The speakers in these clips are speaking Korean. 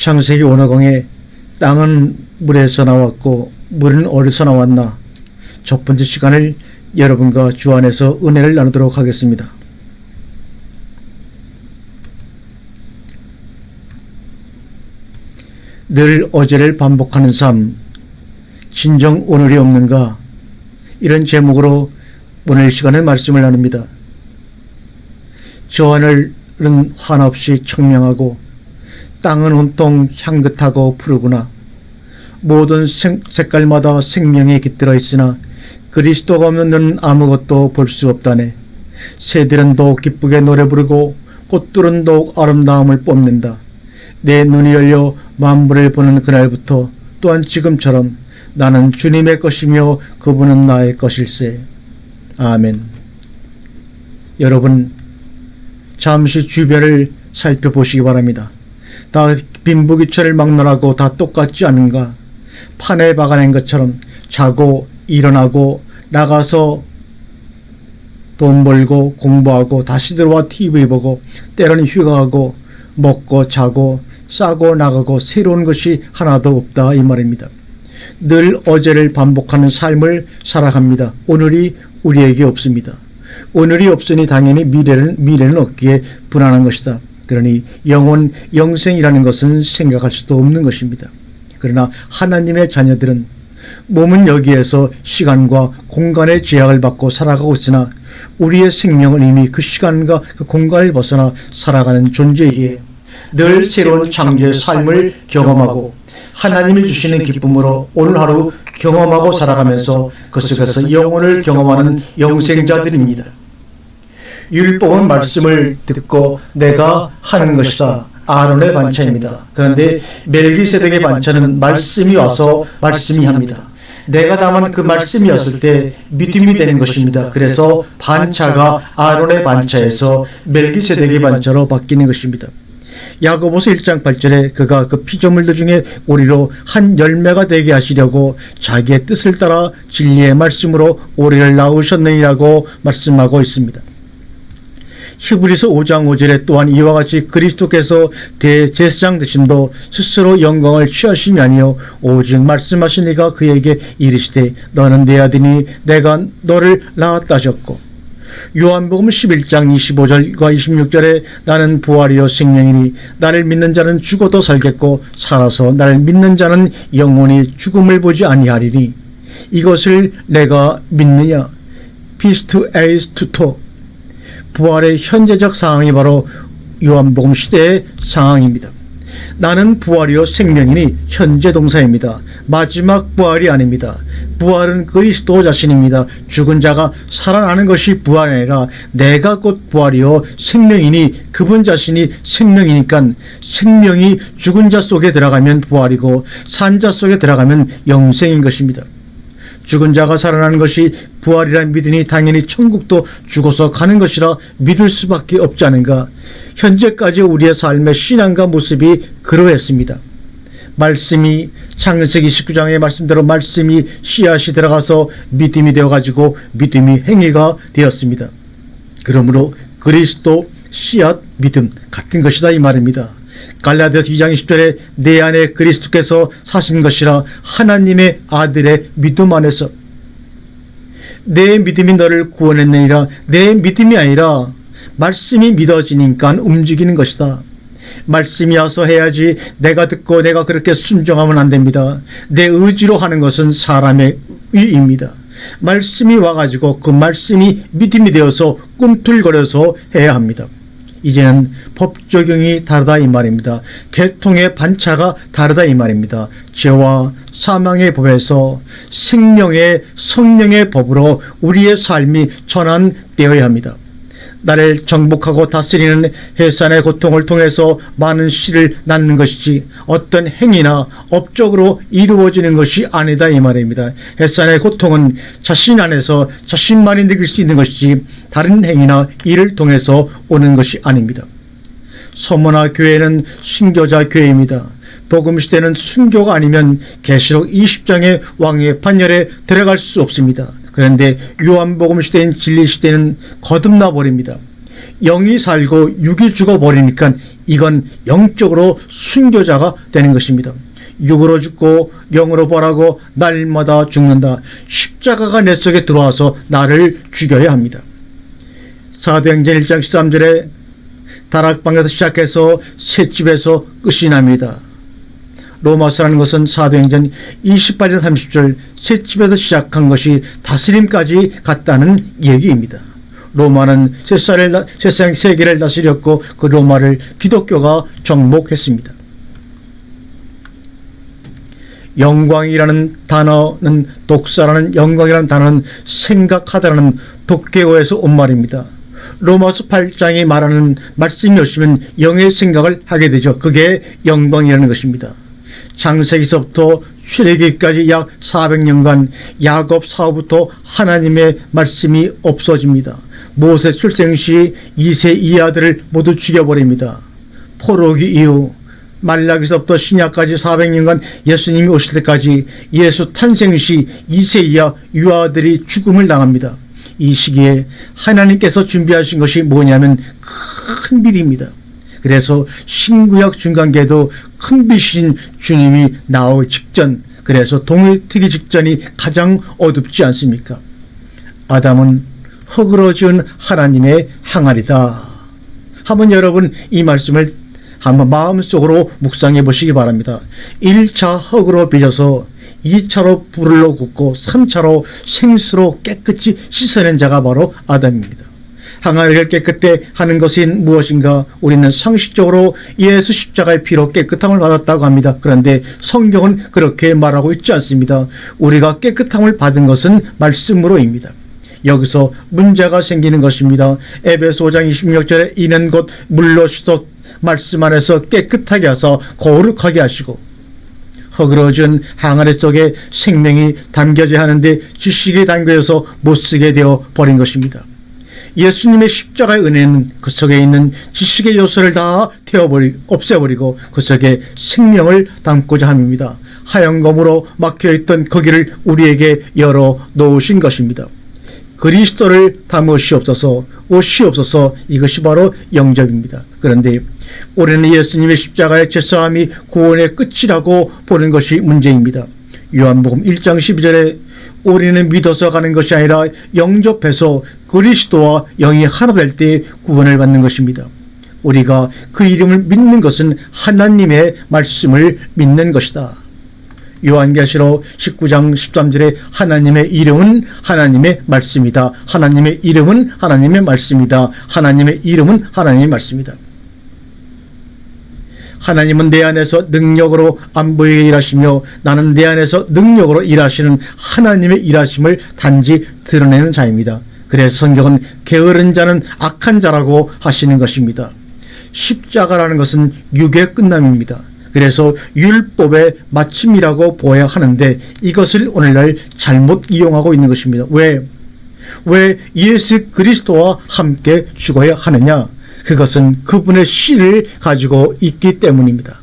창세기 원어강에 땅은 물에서 나왔고 물은 어디서 나왔나 첫 번째 시간을 여러분과 주 안에서 은혜를 나누도록 하겠습니다. 늘 어제를 반복하는 삶, 진정 오늘이 없는가, 이런 제목으로 오늘 시간에 말씀을 나눕니다. 저 하늘은 한없이 청명하고 땅은 온통 향긋하고 푸르구나. 모든 색깔마다 생명이 깃들어 있으나 그리스도가 없는 눈은 아무것도 볼 수 없다네. 새들은 더욱 기쁘게 노래 부르고 꽃들은 더욱 아름다움을 뽐낸다. 내 눈이 열려 만물을 보는 그날부터 또한 지금처럼 나는 주님의 것이며 그분은 나의 것일세. 아멘. 여러분, 잠시 주변을 살펴보시기 바랍니다. 다 빈부귀천을 막론하고 다 똑같지 않은가? 판에 박아낸 것처럼 자고 일어나고 나가서 돈 벌고 공부하고 다시 들어와 TV 보고 때로는 휴가하고 먹고 자고 싸고 나가고 새로운 것이 하나도 없다, 이 말입니다. 늘 어제를 반복하는 삶을 살아갑니다. 오늘이 우리에게 없습니다. 오늘이 없으니 당연히 미래는 없기에 불안한 것이다. 그러니 영생이라는 것은 생각할 수도 없는 것입니다. 그러나 하나님의 자녀들은 몸은 여기에서 시간과 공간의 제약을 받고 살아가고 있으나 우리의 생명은 이미 그 시간과 그 공간을 벗어나 살아가는 존재이기에 늘 새로운 창조의 삶을 경험하고 하나님이 주시는 기쁨으로 오늘 하루 경험하고 살아가면서 그 속에서 영혼을 경험하는 영생자들입니다. 율법은 말씀을 듣고 내가 하는 것이다. 아론의 반차입니다. 그런데 멜기세덱의 반차는 말씀이 와서 말씀이 합니다. 내가 다만 그 말씀이었을 때 믿음이 되는 것입니다. 그래서 반차가 아론의 반차에서 멜기세덱의 반차로 바뀌는 것입니다. 야고보서 1장 8절에 그가 그 피조물들 중에 우리로 한 열매가 되게 하시려고 자기의 뜻을 따라 진리의 말씀으로 우리를 낳으셨느니라고 말씀하고 있습니다. 히브리서 5장 5절에 또한 이와 같이 그리스도께서 대제사장 되심도 스스로 영광을 취하심이 아니요 오직 말씀하신 이가 그에게 이르시되 너는 내 아들이니 내가 너를 낳았다 하셨고, 요한복음 11장 25절과 26절에 나는 부활이요 생명이니 나를 믿는 자는 죽어도 살겠고 살아서 나를 믿는 자는 영원히 죽음을 보지 아니하리니 이것을 내가 믿느냐. 피스투 에이스투토, 부활의 현재적 상황이 바로 요한복음 시대의 상황입니다. 나는 부활이요 생명이니 현재 동사입니다. 마지막 부활이 아닙니다. 부활은 그리스도 자신입니다. 죽은 자가 살아나는 것이 부활이 아니라 내가 곧 부활이요 생명이니 그분 자신이 생명이니까 생명이 죽은 자 속에 들어가면 부활이고 산 자 속에 들어가면 영생인 것입니다. 죽은 자가 살아나는 것이 부활이란 믿으니 당연히 천국도 죽어서 가는 것이라 믿을 수밖에 없지 않은가. 현재까지 우리의 삶의 신앙과 모습이 그러했습니다. 말씀이 창세기 19장의 말씀대로 말씀이 씨앗이 들어가서 믿음이 되어가지고 믿음이 행위가 되었습니다. 그러므로 그리스도, 씨앗, 믿음 같은 것이다, 이 말입니다. 갈라디아서 2장 20절에 내 안에 그리스도께서 사신 것이라 하나님의 아들의 믿음 안에서. 내 믿음이 너를 구원했느니라. 내 믿음이 아니라 말씀이 믿어지니까 움직이는 것이다. 말씀이 와서 해야지 내가 듣고 내가 그렇게 순종하면 안 됩니다. 내 의지로 하는 것은 사람의 의입니다. 말씀이 와가지고 그 말씀이 믿음이 되어서 꿈틀거려서 해야 합니다. 이제는 법 적용이 다르다, 이 말입니다. 계통의 반차가 다르다, 이 말입니다. 죄와 사망의 법에서 생명의 성령의 법으로 우리의 삶이 전환되어야 합니다. 나를 정복하고 다스리는 해산의 고통을 통해서 많은 씨를 낳는 것이지 어떤 행위나 업적으로 이루어지는 것이 아니다, 이 말입니다. 해산의 고통은 자신 안에서 자신만이 느낄 수 있는 것이지 다른 행위나 일을 통해서 오는 것이 아닙니다. 서머나 교회는 순교자 교회입니다. 복음시대는 순교가 아니면 계시록 20장의 왕의 판결에 들어갈 수 없습니다. 그런데 요한복음 시대인 진리 시대는 거듭나 버립니다. 영이 살고 육이 죽어버리니까 이건 영적으로 순교자가 되는 것입니다. 육으로 죽고 영으로 벌하고 날마다 죽는다. 십자가가 내 속에 들어와서 나를 죽여야 합니다. 사도행전 1장 13절에 다락방에서 시작해서 셋집에서 끝이 납니다. 로마서라는 것은 사도행전 28절 30절 셋집에서 시작한 것이 다스림까지 갔다는 얘기입니다. 로마는 세상 세계를 다스렸고 그 로마를 기독교가 정복했습니다. 영광이라는 단어는 독사라는 영광이라는 단어는 생각하다라는 독개어에서 온 말입니다. 로마서 8장이 말하는 말씀이 없으면 영의 생각을 하게 되죠. 그게 영광이라는 것입니다. 창세기서부터 출애굽기까지 약 400년간 야곱 사후부터 하나님의 말씀이 없어집니다. 모세 출생 시 2세 이하들을 모두 죽여버립니다. 포로기 이후 말라기서부터 신약까지 400년간 예수님이 오실 때까지 예수 탄생 시 2세 이하 유아들이 죽음을 당합니다. 이 시기에 하나님께서 준비하신 것이 뭐냐면 큰 빛입니다. 그래서 신구약 중간계도 큰 빛인 주님이 나올 직전, 그래서 동이 트기 직전이 가장 어둡지 않습니까? 아담은 흙으로 지은 하나님의 항아리다. 한번 여러분 이 말씀을 한번 마음속으로 묵상해 보시기 바랍니다. 1차 흙으로 빚어서 2차로 불로 굽고 3차로 생수로 깨끗이 씻어낸 자가 바로 아담입니다. 항아리를 깨끗해 하는 것이 무엇인가? 우리는 상식적으로 예수 십자가의 피로 깨끗함을 받았다고 합니다. 그런데 성경은 그렇게 말하고 있지 않습니다. 우리가 깨끗함을 받은 것은 말씀으로입니다. 여기서 문제가 생기는 것입니다. 에베소 5장 26절에 이는 곧 물로 씻어 말씀 안에서 깨끗하게 하사 거룩하게 하시고, 흙으로 지은 항아리 속에 생명이 담겨져야 하는데 지식이 담겨져서 못쓰게 되어 버린 것입니다. 예수님의 십자가의 은혜는 그 속에 있는 지식의 요소를 다 없애버리고 그 속에 생명을 담고자 함입니다. 하얀 검으로 막혀있던 거기를 우리에게 열어 놓으신 것입니다. 그리스도를 담으시옵소서, 오시옵소서. 이것이 바로 영접입니다. 그런데 우리는 예수님의 십자가의 제사함이 구원의 끝이라고 보는 것이 문제입니다. 요한복음 1장 12절에 우리는 믿어서 가는 것이 아니라 영접해서 그리스도와 영이 하나 될 때 구원을 받는 것입니다. 우리가 그 이름을 믿는 것은 하나님의 말씀을 믿는 것이다. 요한계시록 19장 13절에 하나님의 이름은 하나님의 말씀이다. 하나님의 이름은 하나님의 말씀이다. 하나님의 이름은 하나님의 말씀이다. 하나님은 내 안에서 능력으로 안 보이게 일하시며 나는 내 안에서 능력으로 일하시는 하나님의 일하심을 단지 드러내는 자입니다. 그래서 성경은 게으른 자는 악한 자라고 하시는 것입니다. 십자가라는 것은 육의 끝남입니다. 그래서 율법의 마침이라고 보아야 하는데 이것을 오늘날 잘못 이용하고 있는 것입니다. 왜 예수 그리스도와 함께 죽어야 하느냐? 그것은 그분의 씨를 가지고 있기 때문입니다.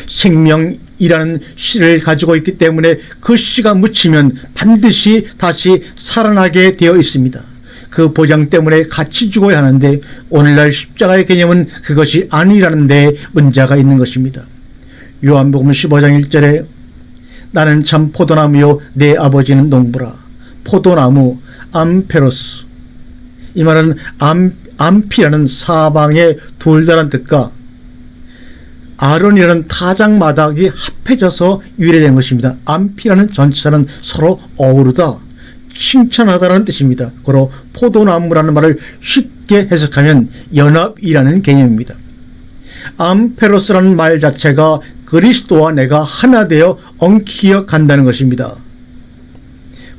생명이라는 씨를 가지고 있기 때문에 그 씨가 묻히면 반드시 다시 살아나게 되어 있습니다. 그 보장 때문에 같이 죽어야 하는데 오늘날 십자가의 개념은 그것이 아니라는 데 문제가 있는 것입니다. 요한복음 15장 1절에 나는 참 포도나무요 내 아버지는 농부라. 포도나무 암페로스, 이 말은 암피라는 사방의 돌다란 뜻과 아론이라는 타작마당이 합해져서 유래된 것입니다. 암피라는 전치사는 서로 어우르다, 칭찬하다라는 뜻입니다. 그로 포도나무라는 말을 쉽게 해석하면 연합이라는 개념입니다. 암페로스라는 말 자체가 그리스도와 내가 하나 되어 엉키어 간다는 것입니다.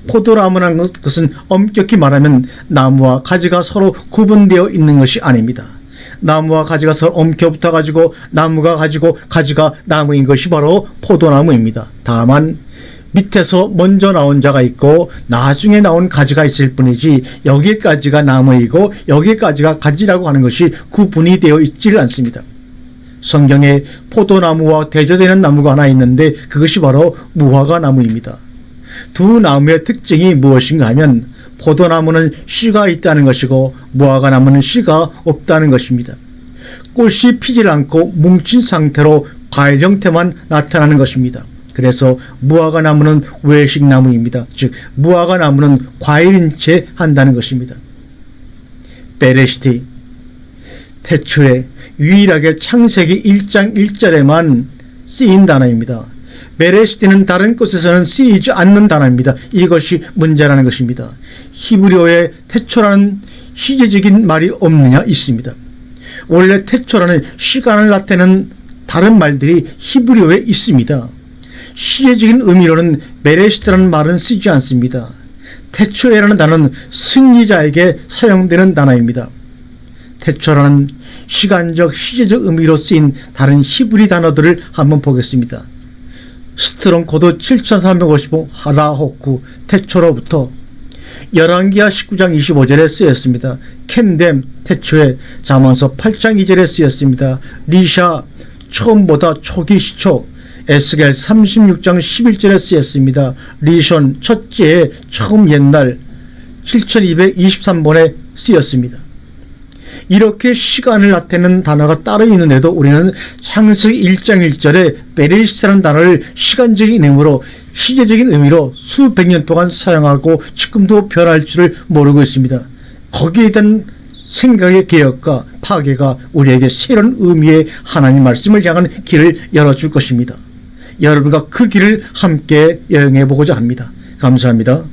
포도나무라는 것은 엄격히 말하면 나무와 가지가 서로 구분되어 있는 것이 아닙니다. 나무와 가지가 서로 엉켜 붙어가지고 나무가 가지고 가지가 나무인 것이 바로 포도나무입니다. 다만 밑에서 먼저 나온 자가 있고 나중에 나온 가지가 있을 뿐이지 여기까지가 나무이고 여기까지가 가지라고 하는 것이 구분이 되어 있지를 않습니다. 성경에 포도나무와 대조되는 나무가 하나 있는데 그것이 바로 무화과 나무입니다. 두 나무의 특징이 무엇인가 하면 포도나무는 씨가 있다는 것이고 무화과 나무는 씨가 없다는 것입니다. 꽃이 피질 않고 뭉친 상태로 과일 형태만 나타나는 것입니다. 그래서 무화과나무는 외식나무입니다. 즉 무화과나무는 과일인 채 한다는 것입니다. 베레시티, 태초에 유일하게 창세기 1장 1절에만 쓰인 단어입니다. 베레시티는 다른 곳에서는 쓰이지 않는 단어입니다. 이것이 문제라는 것입니다. 히브리어에 태초라는 시제적인 말이 없느냐 있습니다. 원래 태초라는 시간을 나타내는 다른 말들이 히브리어에 있습니다. 시제적인 의미로는 베레시트라는 말은 쓰지 않습니다. 태초에라는 단어는 승리자에게 사용되는 단어입니다. 태초라는 시간적 시제적 의미로 쓰인 다른 히브리 단어들을 한번 보겠습니다. 스트롱 코드 7355 하라호쿠 태초로부터 열왕기하 19장 25절에 쓰였습니다. 캔뎀 태초에 잠언서 8장 2절에 쓰였습니다. 리샤 처음보다 초기 시초 에스겔 36장 11절에 쓰였습니다. 리션 첫째에 처음 옛날 7223번에 쓰였습니다. 이렇게 시간을 나타내는 단어가 따로 있는데도 우리는 창세기 1장 1절에 베레시트라는 단어를 시간적인 의미로 시제적인 의미로 수백 년 동안 사용하고 지금도 변할 줄을 모르고 있습니다. 거기에 대한 생각의 개혁과 파괴가 우리에게 새로운 의미의 하나님 말씀을 향한 길을 열어줄 것입니다. 여러분과 그 길을 함께 여행해 보고자 합니다. 감사합니다.